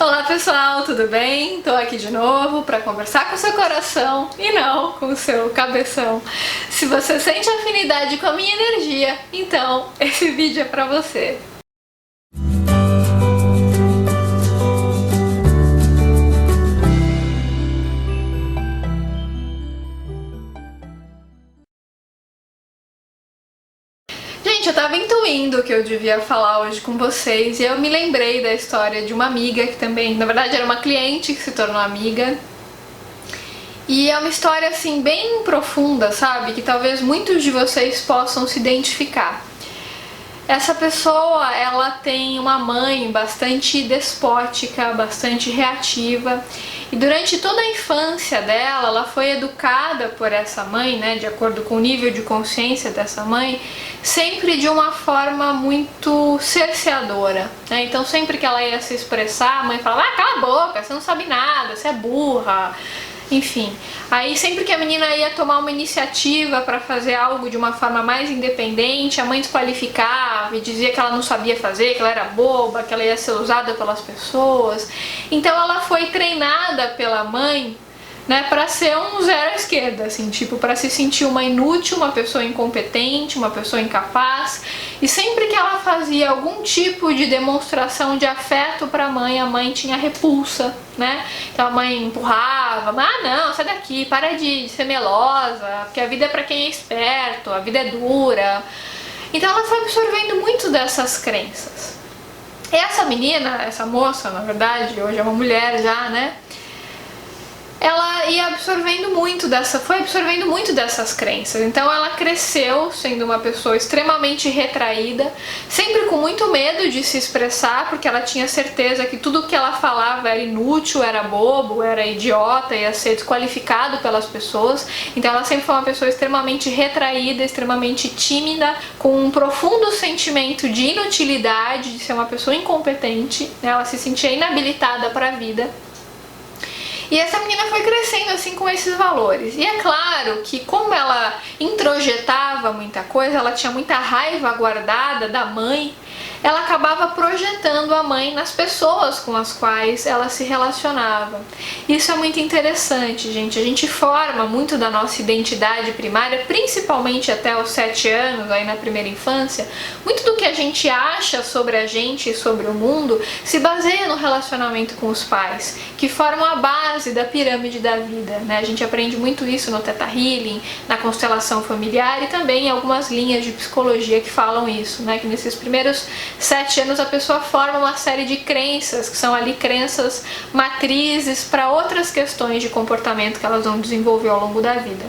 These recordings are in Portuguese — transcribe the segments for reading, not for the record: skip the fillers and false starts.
Olá pessoal, tudo bem? Tô aqui de novo para conversar com o seu coração e não com o seu cabeção. Se você sente afinidade com a minha energia, então esse vídeo é para você. Gente, eu tava intuindo que eu devia falar hoje com vocês e eu me lembrei da história de uma amiga que também, na verdade, era uma cliente que se tornou amiga. E é uma história assim bem profunda, sabe? Que talvez muitos de vocês possam se identificar. Essa pessoa, ela tem uma mãe bastante despótica, bastante reativa, e durante toda a infância dela, ela foi educada por essa mãe, né, de acordo com o nível de consciência dessa mãe, sempre de uma forma muito cerceadora, né? Então sempre que ela ia se expressar, a mãe falava: "Ah, cala a boca, você não sabe nada, você é burra". Enfim, aí sempre que a menina ia tomar uma iniciativa para fazer algo de uma forma mais independente, a mãe desqualificava e dizia que ela não sabia fazer, que ela era boba, que ela ia ser usada pelas pessoas. Então ela foi treinada pela mãe, né, para ser um zero à esquerda, assim, tipo, para se sentir uma inútil, uma pessoa incompetente, uma pessoa incapaz. E sempre que ela fazia algum tipo de demonstração de afeto para a mãe tinha repulsa, né? Então a mãe empurrava: "Ah, não, sai daqui, para de ser melosa, porque a vida é para quem é esperto, a vida é dura". Então ela foi absorvendo muito dessas crenças. E essa menina, essa moça, na verdade, hoje é uma mulher já, né? Ela ia foi absorvendo muito dessas crenças. Então ela cresceu sendo uma pessoa extremamente retraída, sempre com muito medo de se expressar, porque ela tinha certeza que tudo que ela falava era inútil, era bobo, era idiota, ia ser desqualificado pelas pessoas. Então ela sempre foi uma pessoa extremamente retraída, extremamente tímida, com um profundo sentimento de inutilidade, de ser uma pessoa incompetente. Ela se sentia inabilitada para a vida. E essa menina foi crescendo assim com esses valores. E é claro que, como ela introjetava muita coisa, ela tinha muita raiva guardada da mãe, ela acabava projetando a mãe nas pessoas com as quais ela se relacionava. Isso é muito interessante, gente. A gente forma muito da nossa identidade primária, principalmente até os 7 anos, aí na primeira infância. Muito do que a gente acha sobre a gente e sobre o mundo se baseia no relacionamento com os pais, que formam a base da pirâmide da vida, né? A gente aprende muito isso no Theta Healing, na constelação familiar e também em algumas linhas de psicologia que falam isso, né? Que nesses primeiros 7 anos a pessoa forma uma série de crenças, que são ali crenças matrizes para outras questões de comportamento que elas vão desenvolver ao longo da vida.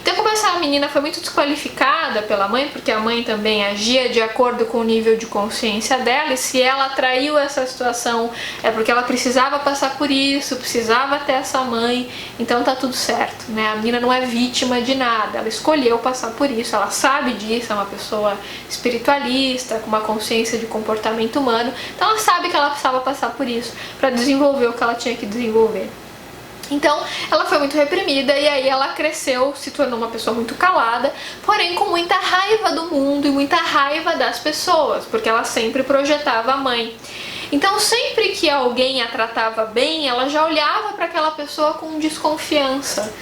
Então, como essa menina foi muito desqualificada pela mãe, porque a mãe também agia de acordo com o nível de consciência dela, e se ela atraiu essa situação é porque ela precisava passar por isso, precisava ter essa mãe, então tá tudo certo, né? A menina não é vítima de nada, ela escolheu passar por isso, ela sabe disso, é uma pessoa espiritualista, com uma consciência de comportamento humano, então ela sabe que ela precisava passar por isso para desenvolver o que ela tinha que desenvolver. Então ela foi muito reprimida e aí ela cresceu, se tornou uma pessoa muito calada, porém com muita raiva do mundo e muita raiva das pessoas, porque ela sempre projetava a mãe. Então sempre que alguém a tratava bem, ela já olhava para aquela pessoa com desconfiança.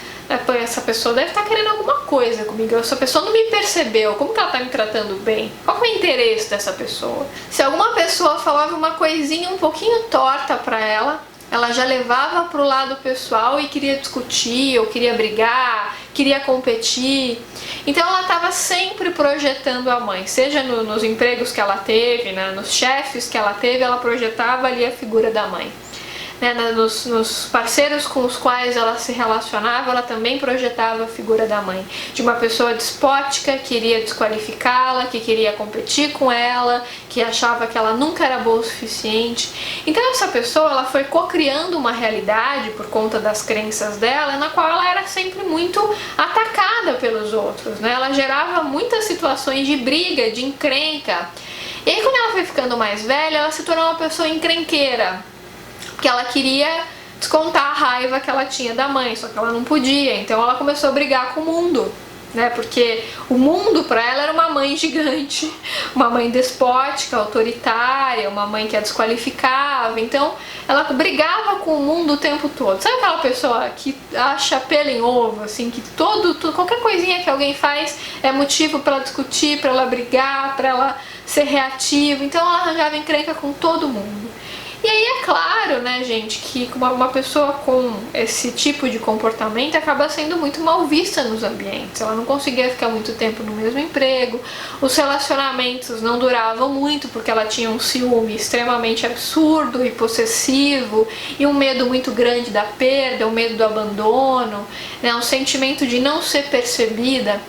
Essa pessoa deve estar querendo alguma coisa comigo, essa pessoa não me percebeu, como que ela está me tratando bem? Qual é o interesse dessa pessoa? Se alguma pessoa falava uma coisinha um pouquinho torta para ela já levava pro lado pessoal e queria discutir, ou queria brigar, queria competir. Então ela estava sempre projetando a mãe, seja nos empregos que ela teve, né, nos chefes que ela teve, ela projetava ali a figura da mãe. Né, nos parceiros com os quais ela se relacionava, ela também projetava a figura da mãe, de uma pessoa despótica, que queria desqualificá-la, que queria competir com ela, que achava que ela nunca era boa o suficiente. Então essa pessoa, ela foi co-criando uma realidade por conta das crenças dela, na qual ela era sempre muito atacada pelos outros, né? Ela gerava muitas situações de briga, de encrenca. E aí, quando ela foi ficando mais velha, ela se tornou uma pessoa encrenqueira, porque ela queria descontar a raiva que ela tinha da mãe, só que ela não podia, então ela começou a brigar com o mundo. né? Porque o mundo para ela era uma mãe gigante, uma mãe despótica, autoritária, uma mãe que a desqualificava. Então ela brigava com o mundo o tempo todo. Sabe aquela pessoa que acha pelo em ovo, assim, que qualquer coisinha que alguém faz é motivo para ela discutir, para ela brigar, para ela ser reativa. Então ela arranjava encrenca com todo mundo. E aí é claro, né, gente, que uma pessoa com esse tipo de comportamento acaba sendo muito mal vista nos ambientes. Ela não conseguia ficar muito tempo no mesmo emprego, os relacionamentos não duravam muito porque ela tinha um ciúme extremamente absurdo e possessivo e um medo muito grande da perda, um medo do abandono, né, um sentimento de não ser percebida.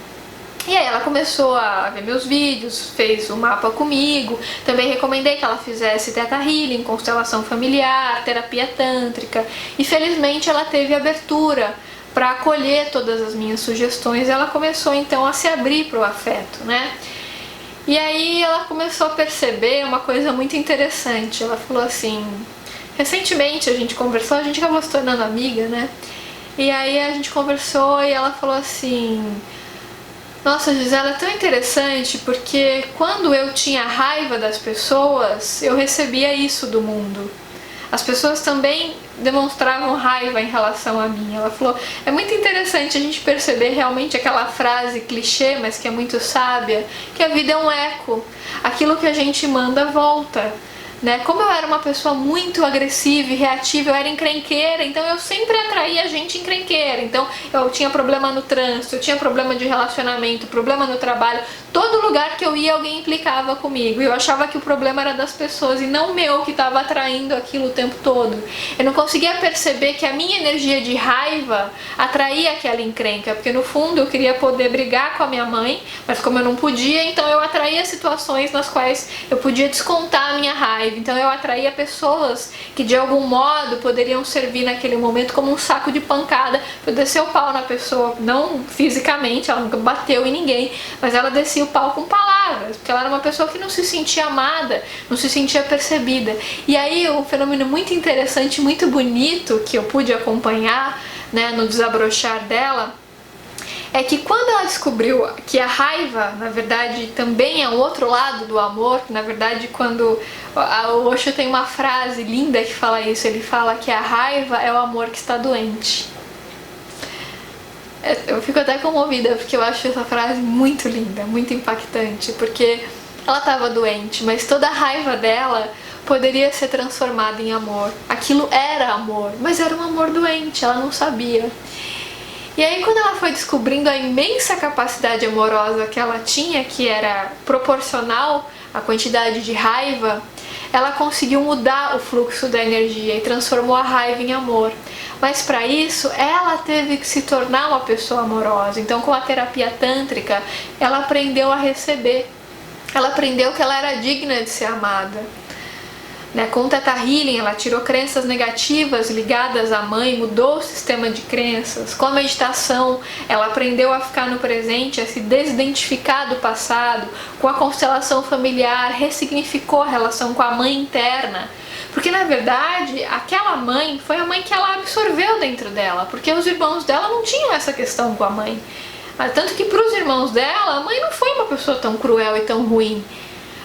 E aí ela começou a ver meus vídeos, fez o mapa comigo, também recomendei que ela fizesse Theta Healing, constelação familiar, terapia tântrica, e felizmente ela teve abertura para acolher todas as minhas sugestões. Ela começou então a se abrir para o afeto, né? E aí ela começou a perceber uma coisa muito interessante. Ela falou assim, recentemente a gente conversou, a gente acabou se tornando amiga, né? E aí a gente conversou e ela falou assim: nossa, Gisela, é tão interessante porque quando eu tinha raiva das pessoas, eu recebia isso do mundo. As pessoas também demonstravam raiva em relação a mim. Ela falou, é muito interessante a gente perceber realmente aquela frase clichê, mas que é muito sábia, que a vida é um eco. Aquilo que a gente manda volta. Né? Como eu era uma pessoa muito agressiva e reativa, eu era encrenqueira, então eu sempre atraía gente encrenqueira. Então eu tinha problema no trânsito, eu tinha problema de relacionamento, problema no trabalho. Todo lugar que eu ia, alguém implicava comigo. E eu achava que o problema era das pessoas e não meu, que estava atraindo aquilo o tempo todo. Eu não conseguia perceber que a minha energia de raiva atraía aquela encrenca, porque no fundo eu queria poder brigar com a minha mãe, mas como eu não podia, então eu atraía situações nas quais eu podia descontar a minha raiva. Então eu atraía pessoas que de algum modo poderiam servir naquele momento como um saco de pancada para eu descer o pau na pessoa, não fisicamente, ela nunca bateu em ninguém, mas ela descia o pau com palavras, porque ela era uma pessoa que não se sentia amada, não se sentia percebida. E aí um fenômeno muito interessante, muito bonito que eu pude acompanhar, né, no desabrochar dela, é que quando ela descobriu que a raiva, na verdade, também é um outro lado do amor, na verdade, quando o Osho tem uma frase linda que fala isso, ele fala que a raiva é o amor que está doente. Eu fico até comovida, porque eu acho essa frase muito linda, muito impactante, porque ela estava doente, mas toda a raiva dela poderia ser transformada em amor. Aquilo era amor, mas era um amor doente, ela não sabia. E aí quando ela foi descobrindo a imensa capacidade amorosa que ela tinha, que era proporcional à quantidade de raiva, ela conseguiu mudar o fluxo da energia e transformou a raiva em amor. Mas para isso, ela teve que se tornar uma pessoa amorosa. Então com a terapia tântrica, ela aprendeu a receber. Ela aprendeu que ela era digna de ser amada. Com o Theta Healing, ela tirou crenças negativas ligadas à mãe, mudou o sistema de crenças. Com a meditação, ela aprendeu a ficar no presente, a se desidentificar do passado. Com a constelação familiar, ressignificou a relação com a mãe interna. Porque, na verdade, aquela mãe foi a mãe que ela absorveu dentro dela, porque os irmãos dela não tinham essa questão com a mãe. Tanto que para os irmãos dela, a mãe não foi uma pessoa tão cruel e tão ruim.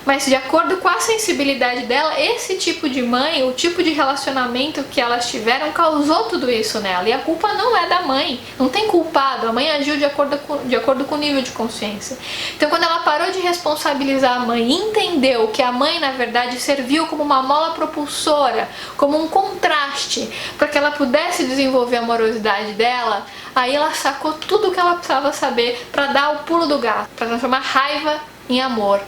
Mas de acordo com a sensibilidade dela, esse tipo de mãe, o tipo de relacionamento que elas tiveram causou tudo isso nela. E a culpa não é da mãe, não tem culpado, a mãe agiu de acordo com o nível de consciência. Então quando ela parou de responsabilizar a mãe e entendeu que a mãe na verdade serviu como uma mola propulsora, como um contraste, para que ela pudesse desenvolver a amorosidade dela, aí ela sacou tudo o que ela precisava saber para dar o pulo do gato, para transformar raiva em amor.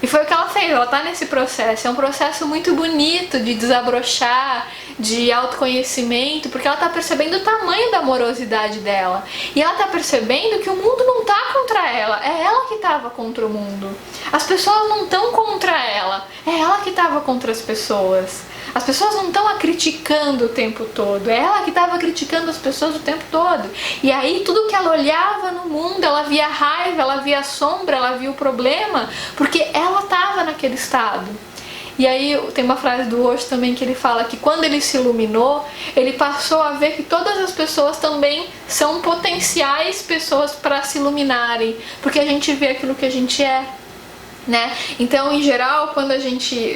E foi o que ela fez, ela tá nesse processo, é um processo muito bonito de desabrochar, de autoconhecimento, porque ela tá percebendo o tamanho da amorosidade dela. E ela tá percebendo que o mundo não tá contra ela, é ela que tava contra o mundo. As pessoas não estão contra ela, é ela que tava contra as pessoas. As pessoas não estão a criticando o tempo todo, é ela que estava criticando as pessoas o tempo todo. E aí tudo que ela olhava no mundo, ela via raiva, ela via sombra, ela via o problema, porque ela estava naquele estado. E aí tem uma frase do Osho também que ele fala que quando ele se iluminou, ele passou a ver que todas as pessoas também são potenciais pessoas para se iluminarem, porque a gente vê aquilo que a gente é. Né? Então, em geral, quando a gente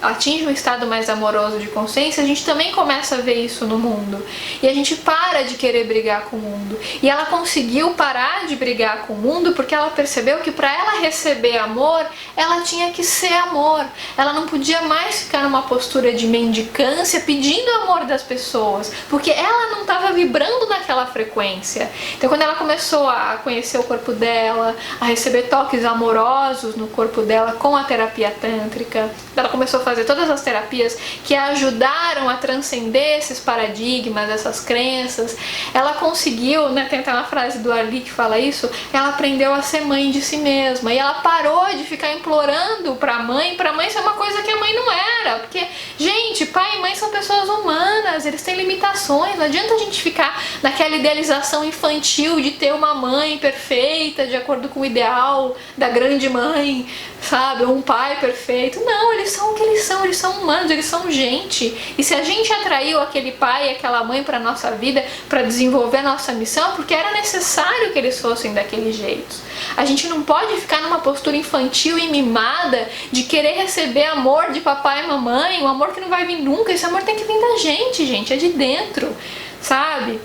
atinge um estado mais amoroso de consciência, a gente também começa a ver isso no mundo. E a gente para de querer brigar com o mundo. E ela conseguiu parar de brigar com o mundo porque ela percebeu que para ela receber amor, ela tinha que ser amor. Ela não podia mais ficar numa postura de mendicância pedindo amor das pessoas, porque ela não estava vibrando naquela frequência. Então, quando ela começou a conhecer o corpo dela, a receber toques amorosos no corpo dela com a terapia tântrica, ela começou a fazer todas as terapias que a ajudaram a transcender esses paradigmas, essas crenças. Ela conseguiu, né, tem até uma frase do Ali que fala isso, ela aprendeu a ser mãe de si mesma, e ela parou de ficar implorando pra mãe ser uma coisa que a mãe não era, porque, gente, pai e mãe são pessoas humanas, eles têm limitações, não adianta a gente ficar naquela idealização infantil de ter uma mãe perfeita, de acordo com o ideal da grande mãe, sabe, ou um pai perfeito. Não, eles são o que eles são humanos, eles são gente. E se a gente atraiu aquele pai e aquela mãe para nossa vida, para desenvolver a nossa missão, porque era necessário que eles fossem daquele jeito. A gente não pode ficar numa postura infantil e mimada de querer receber amor de papai e mamãe, um amor que não vai vir nunca. Esse amor tem que vir da gente, é de dentro, sabe?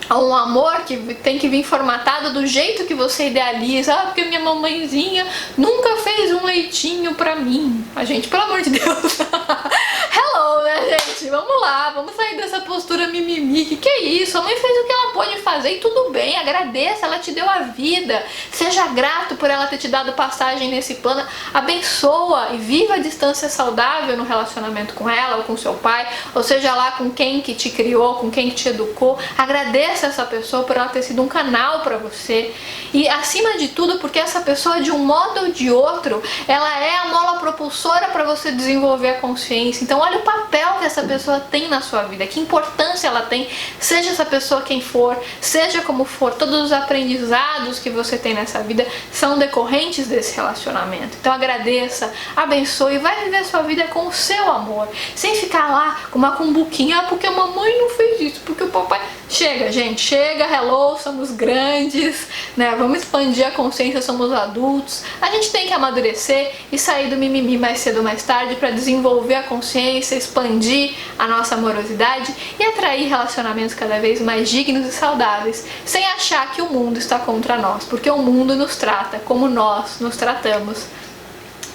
Um amor que tem que vir formatado do jeito que você idealiza. Ah, porque minha mamãezinha nunca fez um leitinho pra mim. A gente, pelo amor de Deus. Hello, né, gente? Vamos lá, vamos sair dessa postura mimimi. Que é isso? A mãe fez o que ela pôde fazer e tudo bem. Agradeça, ela te deu a vida. Seja grato por ela ter te dado passagem nesse plano. Abençoa e viva a distância saudável no relacionamento com ela ou com seu pai, ou seja lá com quem que te criou, com quem que te educou. Agradeça essa pessoa por ela ter sido um canal para você, e acima de tudo porque essa pessoa, de um modo ou de outro, ela é a mola propulsora para você desenvolver a consciência. Então olha o papel que essa pessoa tem na sua vida, que importância ela tem, seja essa pessoa quem for, seja como for, todos os aprendizados que você tem nessa vida são decorrentes desse relacionamento. Então agradeça, abençoe e vai viver a sua vida com o seu amor, sem ficar lá com uma cumbuquinha, porque a mamãe não fez isso, porque o papai... Chega, gente, chega, hello, somos grandes, né? Vamos expandir a consciência, somos adultos. A gente tem que amadurecer e sair do mimimi mais cedo ou mais tarde para desenvolver a consciência, expandir a nossa amorosidade e atrair relacionamentos cada vez mais dignos e saudáveis, sem achar que o mundo está contra nós, porque o mundo nos trata como nós nos tratamos,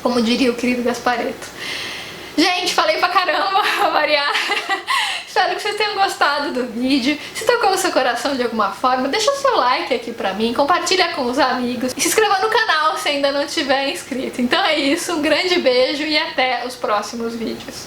como diria o querido Gasparetto. Gente, falei pra caramba, pra variar. Espero que vocês tenham gostado do vídeo. Se tocou o seu coração de alguma forma, deixa o seu like aqui pra mim, compartilha com os amigos e se inscreva no canal se ainda não tiver inscrito. Então é isso, um grande beijo e até os próximos vídeos.